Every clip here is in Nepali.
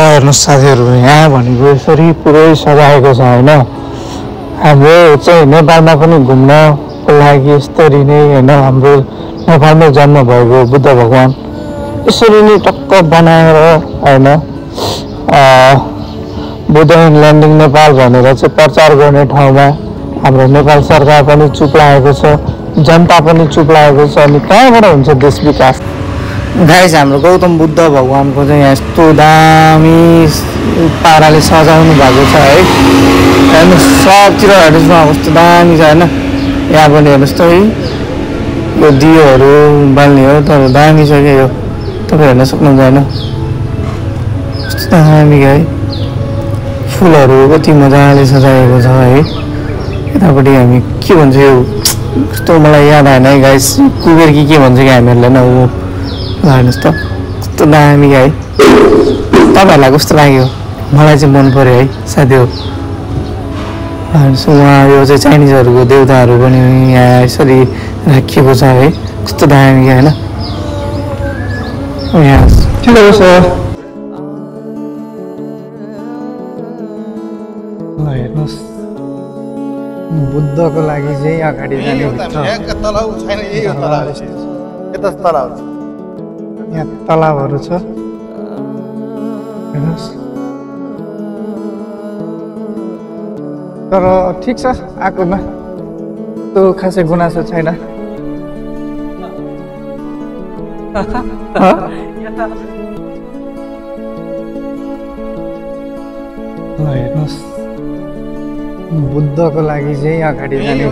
हेर्नुहोस् साथीहरू, यहाँ भनेको यसरी पुरै सजाएको छ होइन। हाम्रो चाहिँ नेपालमा पनि घुम्नको लागि यसरी नै होइन, हाम्रो नेपालमै जन्म भएको बुद्ध भगवान् यसरी नै टक्क बनाएर होइन बुद्ध ल्यान्डिङ नेपाल भनेर चाहिँ प्रचार गर्ने ठाउँमा हाम्रो नेपाल सरकार पनि चुप लागेको छ, जनता पनि चुप लागेको छ। अनि कहाँबाट हुन्छ देश विकास? गाइस, हाम्रो गौतम बुद्ध भगवानको चाहिँ यहाँ यस्तो दामी पाराले सजाउनु भएको छ है। हेर्नुहोस्, सबतिर हेर्नुहोस् न कस्तो दामी छ होइन। यहाँ पनि हेर्नुहोस् त है, यो दियोहरू बाल्ने हो तर दामी छ क्या यो, तपाईँ हेर्न सक्नुहुन्छ होइन। कस्तो दामी है, फुलहरू कति मजाले सजाएको छ है। यतापट्टि हामी के भन्छ यो, कस्तो मलाई याद आएन है गाइस, कुबेर के भन्छ कि हामीहरूलाई न ऊ। हेर्नुहोस् त कस्तो दामी है। तपाईँहरूलाई कस्तो लाग्यो? मलाई चाहिँ मन पऱ्यो है साथीहरू। हेर्नुहोस्, उहाँ यो चाहिँ चाइनिजहरूको देउताहरू पनि यहाँ यसरी राखिएको छ है। कस्तो दामी होइन। यहाँ ठिक छ। ल हेर्नुहोस्, बुद्धको लागि चाहिँ अगाडि जाने यहाँ तलाबहरू छ हेर्नुहोस्। तर ठिक छ, आएकोमा त्यो खासै गुनासो छैन। ल हेर्नुहोस्, बुद्धको लागि चाहिँ अगाडि जाने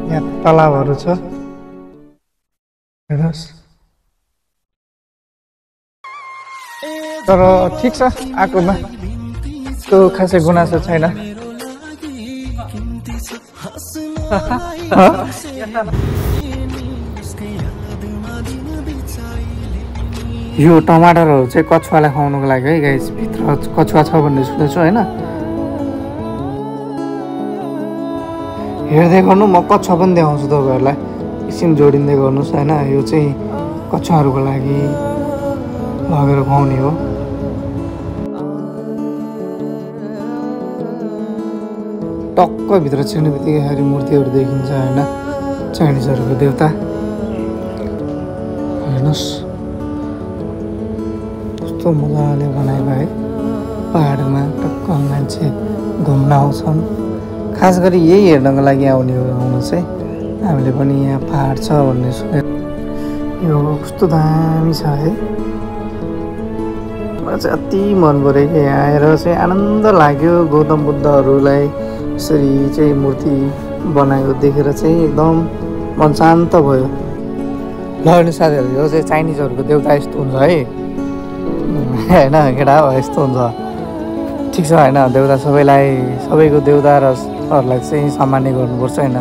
यहाँ तलाबहरू छ हेर्नुहोस्। तर ठिक छ, आएकोमा त्यो खासै गुनासो छैन। यो टमाटरहरू चाहिँ कछुवालाई खुवाउनुको लागि है गाइस, भित्र कछुवा छ भन्ने सुनेछु होइन। हेर्दै गर्नु, म कछुवा पनि देखाउँछु तपाईँहरूलाई, एकछिन जोडिँदै गर्नुहोस् होइन। यो चाहिँ कछुवाहरूको लागि लगेर खुवाउने हो। टक्क भित्र छिर्ने बित्तिकै मूर्तिहरू देखिन्छ होइन, चाइनिजहरूको देउता। हेर्नुहोस् कस्तो मजाले बनाएको है। पाहाडमा टक्क मान्छे घुम्न आउँछन्, खास गरी यही हेर्नको लागि आउने हो। आउनु चाहिँ हामीले पनि यहाँ पाहाड छ भन्ने सुने। यो कस्तो दामी छ है, मलाई चाहिँ अति मन पऱ्यो कि यहाँ आएर चाहिँ आनन्द लाग्यो। गौतम बुद्धहरूलाई यसरी चाहिँ मूर्ति बनाएको देखेर चाहिँ एकदम मन शान्त भयो। ल हेर्नु साथीहरू, यो चाहिँ चाइनिजहरूको देउता यस्तो हुन्छ है होइन केटा हो, यस्तो हुन्छ। ठिक छ होइन, देउता सबैको देउता रहरूलाई चाहिँ सम्मान गर्नुपर्छ होइन।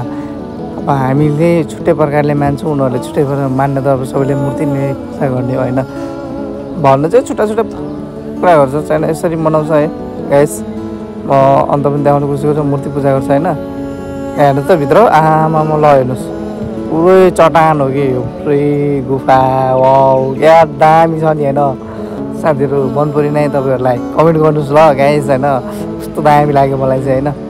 अब हामीले छुट्टै प्रकारले मान्छौँ, उनीहरूले छुट्टै प्रकारले मान्ने त अब सबैले मूर्ति नै पूजा गर्ने होइन भन्नु चाहिँ छुट्टा छुट्टा कुरा गर्छ। छैन यसरी मनाउँछ है गाइस। म अन्त पनि देखाउनु कोसिस गर्छु, मूर्ति पूजा गर्छ होइन। हेर्नु त भित्र, आमामा ल हेर्नुहोस्, पुरै चट्टान हो कि यो, पुरै गुफा। वाउ क्या दामी छ नि होइन। साथीहरू मन परेन है तपाईँहरूलाई कमेन्ट गर्नुहोस् ल गाइस होइन, कस्तो दामी लाग्यो मलाई चाहिँ होइन।